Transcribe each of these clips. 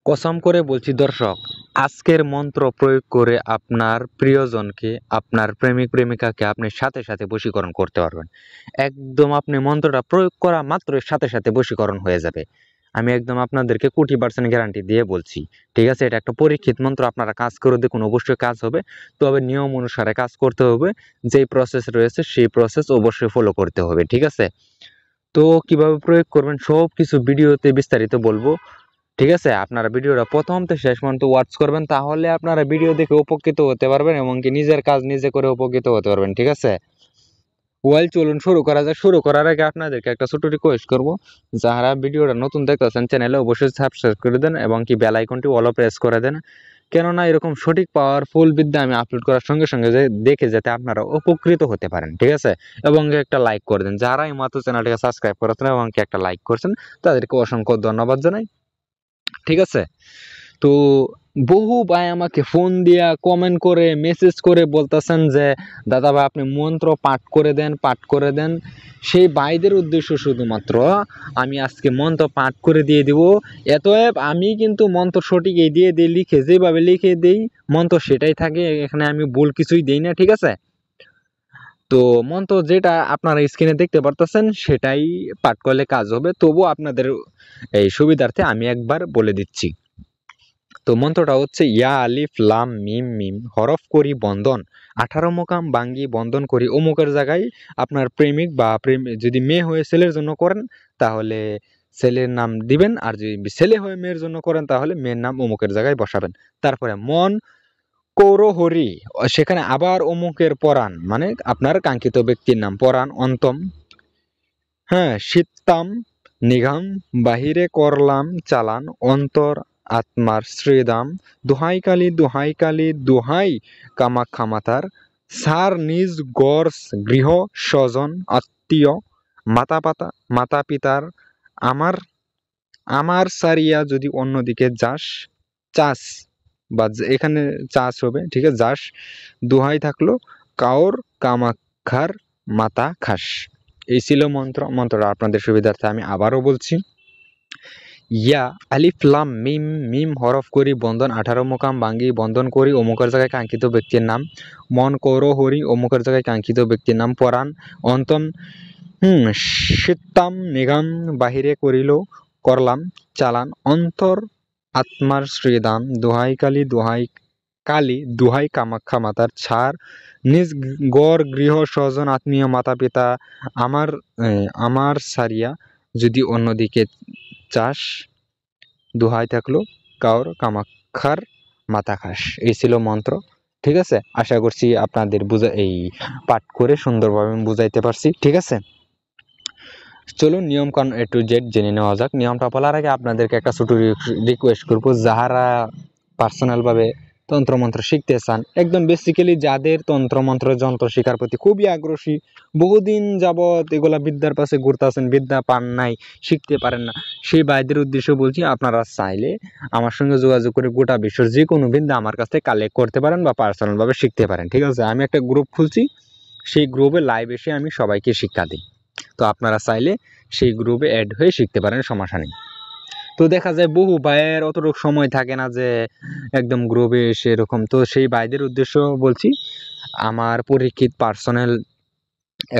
কসম করে বলছি দর্শক, আজকের মন্ত্র প্রয়োগ করে আপনার প্রিয়জনকে, আপনার প্রেমিক প্রেমিকাকে আপনি সাথে সাথে বশীকরণ করতে পারবেন। একদম আপনি মন্ত্রটা প্রয়োগ করা মাত্রই সাথে সাথে বশীকরণ হয়ে যাবে। আমি একদম আপনাদেরকে কোটি % গ্যারান্টি দিয়ে বলছি। ঠিক আছে, এটা একটা পরীক্ষিত মন্ত্র, আপনারা কাজ করে দেখুন, অবশ্যই কাজ হবে। তবে নিয়ম অনুসারে কাজ করতে হবে, যেই প্রসেস রয়েছে সেই প্রসেস অবশ্যই ফলো করতে হবে। ঠিক আছে, তো কিভাবে প্রয়োগ করবেন সব কিছু ভিডিওতে বিস্তারিত বলবো। ঠিক আছে, আপনারা ভিডিওটা প্রথম থেকে শেষ পর্যন্ত ওয়াচ করবেন, তাহলে আপনারা ভিডিও দেখে উপকৃত হতে পারবেন এবং কি নিজের কাজ নিজে করে উপকৃত হতে পারবেন। ঠিক আছে, চলুন শুরু করা যাক। শুরু করার আগে আপনাদেরকে একটা ছোট রিকোয়েস্ট করব, যারা ভিডিওটা নতুন দেখতেছেন চ্যানেলে অবশ্যই সাবস্ক্রাইব করে দেন এবং কি বেল আইকনটি অল প্রেস করে দেন, কেননা এরকম সঠিক পাওয়ারফুল বিদ্যা আমি আপলোড করার সঙ্গে সঙ্গে দেখে যাতে আপনারা উপকৃত হতে পারেন। ঠিক আছে, এবং একটা লাইক করে দেন। যারা এই মাত্র চ্যানেলটাকে সাবস্ক্রাইব করেছেন এবং কি একটা লাইক করছেন, তাদেরকে অসংখ্য ধন্যবাদ জানাই। ঠিক আছে, তো বহু ভাই আমাকে ফোন দিয়া কমেন্ট করে মেসেজ করে বলতেছেন যে দাদা ভাই আপনি মন্ত্র পাঠ করে দেন। সেই ভাইদের উদ্দেশ্য শুধুমাত্র আমি আজকে মন্ত্র পাঠ করে দিয়ে দিব। এতএব আমি কিন্তু মন্ত্র সঠিক এই দিয়ে দিই, লিখে যেভাবে লিখে দেই মন্ত্র সেটাই থাকে, এখানে আমি ভুল কিছুই দেই না। ঠিক আছে, তো মন্ত্র যেটা আপনারা স্ক্রিনে দেখতে পারতেছেন সেটাই পাঠ করলে কাজ হবে। তবু আপনাদের এই সুবিধার্থে আমি একবার বলে দিচ্ছি। তো মন্ত্রটা হচ্ছে ইয়া আলিফ লাম মিম মিম হরফ করি বন্ধন 18 মোকাম বাঙ্গি বন্ধন করি অমুকের জায়গায় আপনার প্রেমিক বা যদি মেয়ে হয়ে ছেলের জন্য করেন তাহলে ছেলের নাম দিবেন, আর যদি ছেলে হয়ে মেয়ের জন্য করেন তাহলে মেয়ের নাম অমুকের জায়গায় বসাবেন। তারপরে মন কৌরহরি, সেখানে আবার অমুকের পরাণ মানে আপনার কাঙ্ক্ষিত ব্যক্তির নাম, পরাণ অন্তম, হ্যাঁ, শীতাম নিঘাম বাহিরে করলাম চালান অন্তর আত্মার শ্রীদাম দোহাই কালী দোহাই কামাখ্যা মাতার সার নিজ গড় গৃহ স্বজন আত্মীয় মাতা পিতার আমার আমার সারিয়া যদি অন্যদিকে চাস বা এখানে চাষ হবে। ঠিক আছে, যাস দোহাই থাকলো কাওর কামাখ্যার মাতা খাস। এই ছিল মন্ত্রটা আপনাদের সুবিধার্থে আমি আবারও বলছি। ইয়া আলিফ লাম মিম মিম হরফ করি বন্ধন 18 মোকাম বাঙ্গি বন্ধন করি অমুকের জায়গায় কাঙ্ক্ষিত ব্যক্তির নাম, মন কৌর হরি অমুকের জায়গায় কাঙ্ক্ষিত ব্যক্তির নাম, পরাণ অন্তম শীতাম নিগাম বাহিরে করলাম চালান অন্তর আত্মার শ্রীদাম দোহাই কালী কামাখ্যা মাতার ছাড় নিজ গড় গৃহ স্বজন আত্মীয় মাতা পিতা আমার আমার সারিয়া যদি অন্যদিকে চাস দোহাই থাকলো কাওর কামাখ্যার মাথা খাস। এই ছিল মন্ত্র। ঠিক আছে, আশা করছি আপনাদের এই পাঠ করে সুন্দরভাবে বুঝাইতে পারছি। ঠিক আছে, চলুন নিয়ম কানুন A to Z জেনে নেওয়া যাক। নিয়মটা বলার আগে আপনাদেরকে একটা ছোট রিকোয়েস্ট করবো, যারা পার্সোনাল ভাবে তন্ত্রমন্ত্র শিখতে চান, একদম বেসিক্যালি যাদের তন্ত্রমন্ত্র যন্ত্র শেখার প্রতি খুবই আগ্রহী, বহুদিন যাবৎ এগুলা বিদ্যার পাশে ঘুরতেছেন, বিদ্যা পান নাই, শিখতে পারেন না, সেই ভাইদের উদ্দেশ্য বলছি, আপনারা চাইলে আমার সঙ্গে যোগাযোগ করে গোটা বিশ্বের যে কোনো বিদ্যা আমার কাছ থেকে কালেক্ট করতে পারেন বা পার্সোনাল ভাবে শিখতে পারেন। ঠিক আছে, আমি একটা গ্রুপ খুলছি, সেই গ্রুপে লাইভ এসে আমি সবাইকে শিক্ষা দিই। তো আপনারা চাইলে সেই গ্রুপে অ্যাড হয়ে শিখতে পারেন, সমস্যা নেই। তো দেখা যায় বহু ভাইয়ের অতটুকু সময় থাকে না যে একদম গ্রুপে এসে এরকম, তো সেই ভাইদের উদ্দেশ্য বলছি, আমার পরীক্ষিত পার্সোনাল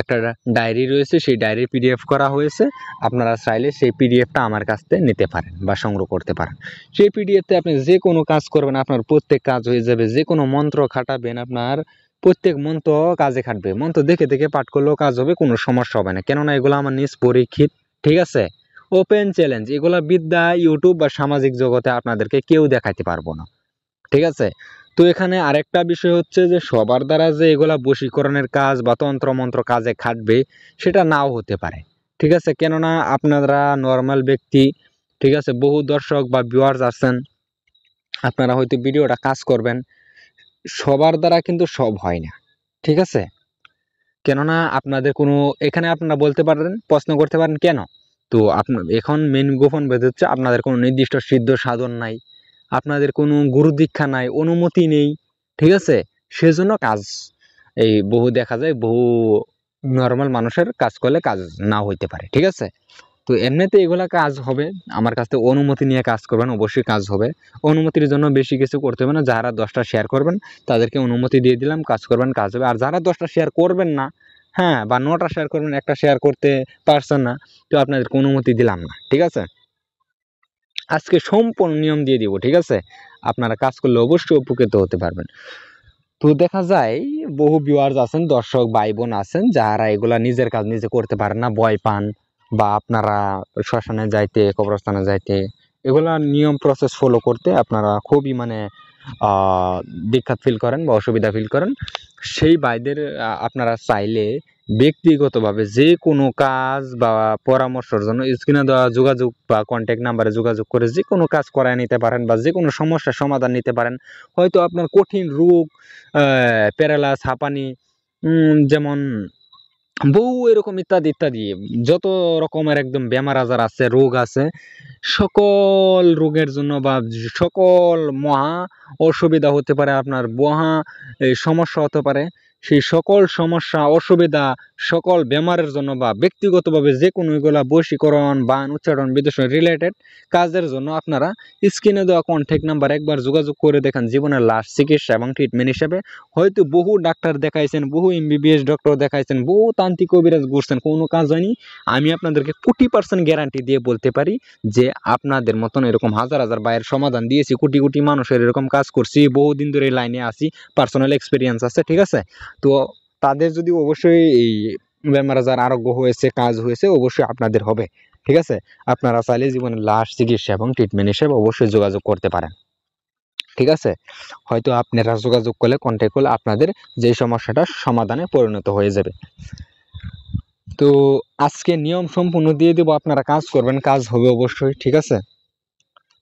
একটা ডায়েরি রয়েছে, সেই ডায়েরি PDF করা হয়েছে। আপনারা চাইলে সেই PDFটা আমার কাছ থেকে নিতে পারেন বা সংগ্রহ করতে পারেন। সেই PDFতে আপনি যে কোনো কাজ করবেন আপনার প্রত্যেক কাজ হয়ে যাবে। যে কোনো মন্ত্র খাটাবেন আপনার প্রত্যেক মন্ত্র কাজে খাটবে। মন্ত্র দেখে দেখে পাঠ করলেও কাজ হবে, কোনো সমস্যা হবে না, কেননা এগুলো আমার নিজ পরীক্ষিত। ঠিক আছে, ওপেন চ্যালেঞ্জ, এগুলা বিদ্যা ইউটিউব বা সামাজিক জগতে আপনাদেরকে কেউ দেখাইতে পারবো না। ঠিক আছে, তো এখানে আরেকটা বিষয় হচ্ছে যে সবার দ্বারা যে এগুলা বশীকরণের কাজ বা তন্ত্রমন্ত্র কাজে খাটবে সেটা নাও হতে পারে। ঠিক আছে, কেননা আপনারা নর্মাল ব্যক্তি, ঠিক আছে, বহু দর্শক বা ভিউয়ার্স আছেন, আপনারা হয়তো ভিডিওটা কাজ করবেন, সবার দ্বারা কিন্তু সব হয় না। ঠিক আছে, কেননা আপনাদের কোনো, এখানে আপনারা বলতে পারেন, প্রশ্ন করতে পারেন কেন, তো আপনার এখন মেন গোপন ভেদ হচ্ছে আপনাদের কোনো নির্দিষ্ট সিদ্ধ সাধন নাই, আপনাদের কোনো গুরু দীক্ষা নাই, অনুমতি নেই। ঠিক আছে, সেজন্য কাজ এই বহু দেখা যায় বহু নর্মাল মানুষের কাজ করলে কাজ না হইতে পারে। ঠিক আছে, তো এমনিতে এগুলা কাজ হবে, আমার কাছ থেকে অনুমতি নিয়ে কাজ করবেন, অবশ্যই কাজ হবে। অনুমতির জন্য বেশি কিছু করতে হবে না, যারা 10টা শেয়ার করবেন তাদেরকে অনুমতি দিয়ে দিলাম, কাজ করবেন, কাজ হবে। আর যারা 10টা শেয়ার করবেন না, হ্যাঁ, বা 9টা শেয়ার করবেন, একটা শেয়ার করতে পারছেন না, তো আপনাদেরকে অনুমতি দিলাম না, ঠিক আছে। আজকে সম্পূর্ণ নিয়ম দিয়ে দিব, ঠিক আছে। আপনারা কাজ করলে অবশ্যই উপকৃত হতে পারবেন। তো দেখা যায় বহু ভিউয়ার্স আছেন, দর্শক ভাই বোন আছেন, যারা এগুলা নিজের কাজ নিজে করতে পারেন না, ভয় পান, বা আপনারা শ্মশানে যাইতে, কবরস্থানে যাইতে, এগুলা নিয়ম প্রসেস ফলো করতে আপনারা খুবই মানে দীক্ষাত ফিল করেন বা অসুবিধা ফিল করেন। সেই ভাইদের আপনারা চাইলে ব্যক্তিগতভাবে যে কোনো কাজ বা পরামর্শের জন্য স্ক্রিনে দেওয়া যোগাযোগ বা কন্ট্যাক্ট নাম্বারে যোগাযোগ করে যে কোনো কাজ করায় নিতে পারেন, বা যে কোনো সমস্যার সমাধান নিতে পারেন। হয়তো আপনার কঠিন রোগ, প্যারালাইস, হাঁপানি, যেমন বহু এরকম ইত্যাদি ইত্যাদি যত রকমের একদম বেমার আজার আছে, রোগ আছে, সকল রোগের জন্য বা সকল মহা অসুবিধা হতে পারে, আপনার মহা সমস্যা হতে পারে, সেই সকল সমস্যা, অসুবিধা, সকল বেমারের জন্য বা ব্যক্তিগতভাবে যে কোনো এগুলা বশীকরণ, বান, উচ্চারণ, বিদূষণ রিলেটেড কাজের জন্য আপনারা স্ক্রিনে দেওয়া কন্ট্যাক্ট নাম্বার একবার যোগাযোগ করে দেখেন। জীবনের লাস্ট চিকিৎসা এবং ট্রিটমেন্ট হিসেবে হয়তো বহু ডাক্তার দেখাইছেন, বহু এমবিবিএস ডক্টর দেখাইছেন, বহু তান্ত্রিক কবিরাজ ঘুরছেন, কোনো কাজ হয়নি। আমি আপনাদেরকে কোটি% গ্যারান্টি দিয়ে বলতে পারি যে আপনাদের মতন এরকম হাজার হাজার ভাইয়ের সমাধান দিয়েছি, কোটি কোটি মানুষের এরকম কাজ করছি, বহুদিন ধরে এই লাইনে আছি, পার্সোনাল এক্সপিরিয়েন্স আছে, ঠিক আছে। তো তাদের যদি অবশ্যই এই বেমার আজার আরোগ্য হয়েছে, কাজ হয়েছে, অবশ্যই আপনাদের হবে, ঠিক আছে। আপনারা চাইলে জীবনের লাস্ট চিকিৎসা এবং ট্রিটমেন্ট হিসেবে অবশ্যই যোগাযোগ করতে পারেন, ঠিক আছে। হয়তো আপনারা যোগাযোগ করলে, কন্ট্যাক্ট করলে আপনাদের যে সমস্যাটা সমাধানে পরিণত হয়ে যাবে। তো আজকে নিয়ম সম্পূর্ণ দিয়ে দেবো, আপনারা কাজ করবেন, কাজ হবে অবশ্যই, ঠিক আছে।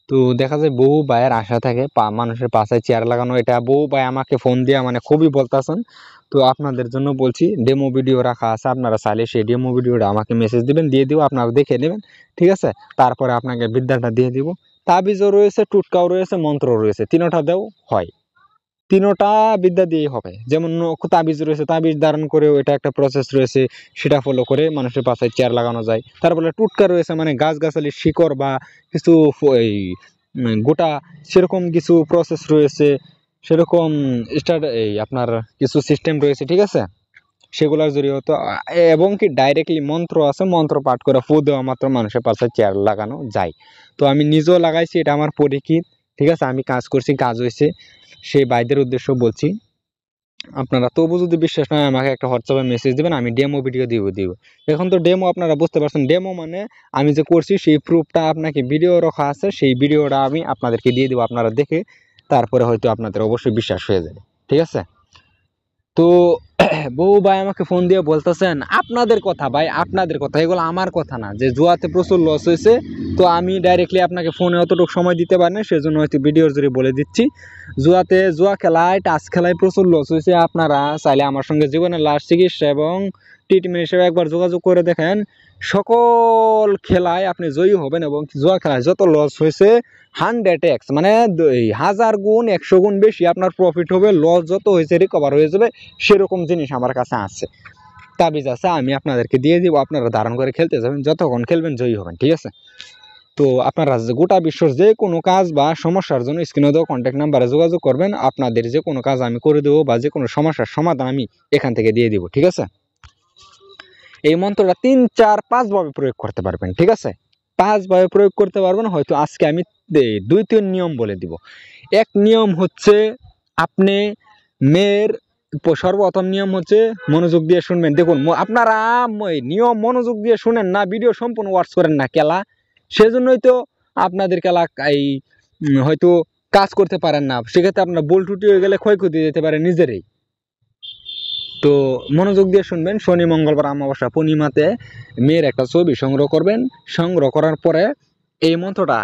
তো দেখা যায় বহু ভাইয়ের আশা থাকে মানুষের পাশে চেয়ার লাগানো, এটা বহু ভাই আমাকে ফোন দিয়ে মানে খুবই বলতেছেন। তো আপনাদের জন্য বলছি, ডেমো ভিডিও রাখা আছে, আপনারা চাইলে সেই ডেমো ভিডিওটা আমাকে মেসেজ দিবেন, দিয়ে দিব, আপনারা দেখে নেবেন, ঠিক আছে। তারপরে আপনাকে বিদ্যাটা দিয়ে দিব। তাবিজও রয়েছে, টুটকাও রয়েছে, মন্ত্র রয়েছে, তিনোটা দেও হয়, তিনোটা বিদ্যা দিয়েই হবে। যেমন তাবিজ রয়েছে, তাবিজ ধারণ করেও এটা একটা প্রসেস রয়েছে, সেটা ফলো করে মানুষের পাশে চেয়ার লাগানো যায়। তারপরে টুটকা রয়েছে, মানে গাছগাছালির শিকড় বা কিছু এই গোটা সেরকম কিছু প্রসেস রয়েছে, সেরকম এই আপনার কিছু সিস্টেম রয়েছে, ঠিক আছে। সেগুলোর জড়িয়ে এবং কি ডাইরেক্টলি মন্ত্র আছে, মন্ত্র পাঠ করে ফু দেওয়া মাত্র মানুষের পাশে চেয়ার লাগানো যায়। তো আমি নিজেও লাগাইছি, এটা আমার পরীক্ষিত, ঠিক আছে। আমি কাজ করছি, কাজ হয়েছে, সেই ভাইদের উদ্দেশ্য বলছি। আপনারা তবু যদি বিশ্বাস না হয়, আমাকে একটা হোয়াটসঅ্যাপে মেসেজ দেবেন, আমি ডেমো ভিডিও দিব। এখন তো ডেমো আপনারা বুঝতে পারছেন, ডেমো মানে আমি যে করছি সেই প্রুফটা আপনাকে ভিডিও রাখা আছে, সেই ভিডিওটা আমি আপনাদেরকে দিয়ে দেবো, আপনারা দেখে তারপরে হয়তো আপনাদের অবশ্যই বিশ্বাস হয়ে যাবে, ঠিক আছে। তো বউ ভাই আমাকে ফোন দিয়ে বলতেছেন, আপনাদের কথা ভাই, আপনাদের কথা, এগুলো আমার কথা না, যে জুয়াতে প্রচুর লস হয়েছে। তো আমি ডাইরেক্টলি আপনাকে ফোনে অতটুকু সময় দিতে পারি না, সেজন্য হয়তো ভিডিওর জুড়ে বলে দিচ্ছি। জুয়া খেলায়, টাচ খেলায় প্রচুর লস হয়েছে। আপনারা চাইলে আমার সঙ্গে জীবনের লাস্ট চিকিৎসা এবং ট্রিটমেন্ট হিসেবে একবার যোগাযোগ করে দেখেন। সকল খেলায় আপনি জয়ী হবেন, এবং জুয়া খেলায় যত লস হয়েছে 100x মানে 1000 গুণ 100 গুণ বেশি আপনার প্রফিট হবে। লস যত হয়েছে রিকভার হয়ে যাবে, সেরকম জিনিস আমার কাছে আছে, তাবিজ আছে, আমি আপনাদেরকে দিয়ে দিব, আপনারা ধারণ করে খেলতে যাবেন, যতক্ষণ খেলবেন জয়ী হবেন, ঠিক আছে। তো আপনারা গোটা বিশ্বের যে কোনো কাজ বা সমস্যার জন্য স্ক্রিনে দেওয়া কন্ট্যাক্ট নাম্বারে যোগাযোগ করবেন, আপনাদের যে কোনো কাজ আমি করে দেবো, বা যে কোনো সমস্যার সমাধান আমি এখান থেকে দিয়ে দিব, ঠিক আছে। এই মন্ত্রটা 3, 4, 5 ভাবে প্রয়োগ করতে পারবেন, ঠিক আছে। 5 ভাবে প্রয়োগ করতে পারবেন। হয়তো আজকে আমি 2-3 নিয়ম বলে দিব। এক নিয়ম হচ্ছে, আপনি মেয়ের সর্বপ্রথম নিয়ম হচ্ছে মনোযোগ দিয়ে শুনবেন। দেখুন, আপনারা নিয়ম মনোযোগ দিয়ে শুনেন না, ভিডিও সম্পূর্ণ ওয়াচ করেন না কেলা, সেজন্যই তো আপনাদের কেলা এই হয়তো কাজ করতে পারেন না। সেক্ষেত্রে আপনার ভুল ত্রুটি হয়ে গেলে ক্ষয়ক্ষতি যেতে পারে নিজেরই। তো মনোযোগ দিয়ে শুনবেন। শনি, মঙ্গলবার, অমাবস্যা, পূর্ণিমাতে মেয়ের একটা ছবি সংগ্রহ করবেন। সংগ্রহ করার পরে এই মন্ত্রটা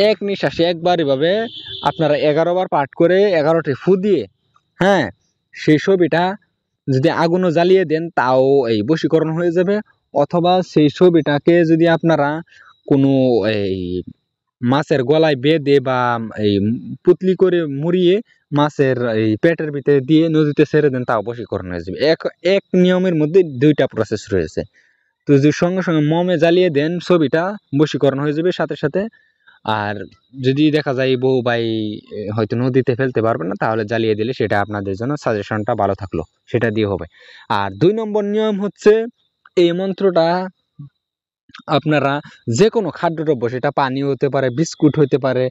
এক নিঃশ্বাসে একবার এভাবে আপনারা 11 বার পাঠ করে 11টি ফু দিয়ে, হ্যাঁ, সেই ছবিটা যদি আগুনও জ্বালিয়ে দেন তাও এই বশীকরণ হয়ে যাবে। অথবা সেই ছবিটাকে যদি আপনারা কোনো এই মাছের গলায় বেঁধে বা এই পুতলি করে মুড়িয়ে মাছের এই পেটের ভিতরে দিয়ে নদীতে ছেড়ে দেন, তাও বশীকরণ হয়ে যাবে। এক নিয়মের মধ্যে 2টা প্রসেস রয়েছে। তো তো যদি সঙ্গে সঙ্গে মমে জ্বালিয়ে দেন ছবিটা বশীকরণ হয়ে যাবে সাথে সাথে। আর যদি দেখা যায় বউ ভাই হয়তো নদীতে ফেলতে পারবে না, তাহলে জ্বালিয়ে দিলে সেটা আপনাদের জন্য সাজেশনটা ভালো থাকলো, সেটা দিয়ে হবে। আর 2 নম্বর নিয়ম হচ্ছে এই মন্ত্রটা আপনারা যে কোনো খাদ্যদ্রব্য, সেটা পানি হতে পারে, বিস্কুট হতে পারে,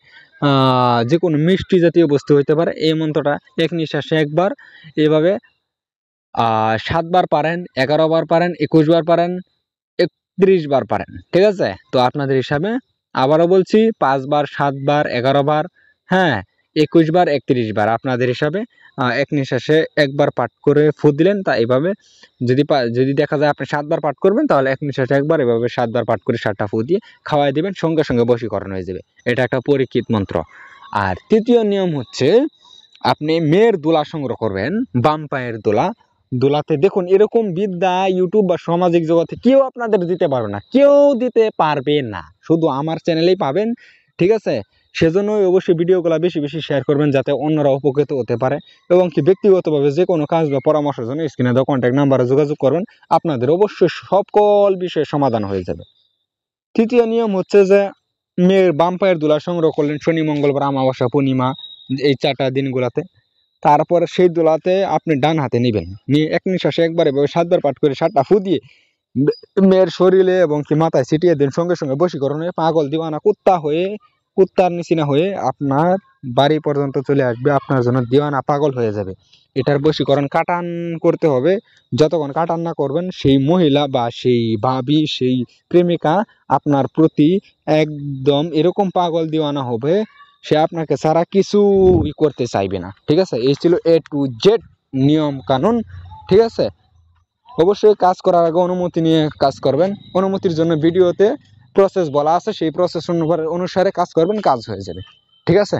যে কোনো মিষ্টি জাতীয় বস্তু হতে পারে, এই মন্ত্রটা এক নিঃশ্বাসে একবার এভাবে 7 বার পারেন, 11 বার পারেন, 21 বার পারেন, 31 বার পারেন, ঠিক আছে? তো আপনাদের হিসাবে আবারও বলছি 5 বার, 7 বার, 11 বার, হ্যাঁ 21 বার, 31 বার আপনাদের হিসাবে এক নিঃশ্বাসে একবার পাঠ করে ফু দিলেন। তা এইভাবে যদি দেখা যায় আপনি 7 বার পাঠ করবেন, তাহলে এক নিঃশ্বাসে একবার, এভাবে 7 বার পাঠ করে 7টা ফু দিয়ে খাওয়াই দিবেন, সঙ্গে সঙ্গে বশীকরণ হয়ে যাবে। এটা একটা পরীক্ষিত মন্ত্র। আর তৃতীয় নিয়ম হচ্ছে আপনি মেয়ের দোলা সংগ্রহ করবেন, বাম পায়ের দোলাতে দেখুন এরকম বিদ্যা ইউটিউব বা সামাজিক জগতে কেউ আপনাদের দিতে পারবে না, কেউ দিতে পারবে না, শুধু আমার চ্যানেলেই পাবেন, ঠিক আছে? সেজন্য অবশ্যই ভিডিওগুলো বেশি বেশি শেয়ার করবেন, যাতে অন্যরা উপকৃত হতে পারে। এবং কি ব্যক্তিগতভাবে যে কোনো কাজ বা পরামর্শের জন্য স্ক্রিনে দেওয়া কন্ট্যাক্ট নাম্বারে যোগাযোগ করবেন, আপনাদের অবশ্যই সকল বিষয়ে সমাধান হয়ে যাবে। তৃতীয় নিয়ম হচ্ছে যে মেয়ের বাম পায়ের দোলা সংগ্রহ করলেন শনি, মঙ্গলবার, অমাবস্যা, পূর্ণিমা, এই 4টা দিনগুলাতে। তারপরে সেই দোলাতে আপনি ডান হাতে নেবেন, নিয়ে এক নিঃশ্বাসে একবারে 7 বার পাঠ করে 7টা ফু দিয়ে মেয়ের শরীরে এবং কি মাথায় ছিটিয়ে দেন, সঙ্গে সঙ্গে বশীকরণ হয়ে পাগল দিওয়ানা কুত্তার নিচিনা হয়ে আপনার বাড়ি পর্যন্ত চলে আসবে, আপনার জন্য দিওয়ানা পাগল হয়ে যাবে। এটার বশীকরণ কাটান করতে হবে। যতক্ষণ কাটান না করবেন, সেই মহিলা বা সেই ভাবি, সেই প্রেমিকা আপনার প্রতি একদম এরকম পাগল দিওয়ানা হবে, সে আপনাকে ছাড়া কিছুই করতে চাইবে না, ঠিক আছে? এই ছিল A to Z নিয়ম কানুন, ঠিক আছে? অবশ্যই কাজ করার আগে অনুমতি নিয়ে কাজ করবেন। অনুমতির জন্য ভিডিওতে প্রসেস বলা আছে, সেই প্রসেস অনুসারে কাজ করবেন, কাজ হয়ে যাবে, ঠিক আছে?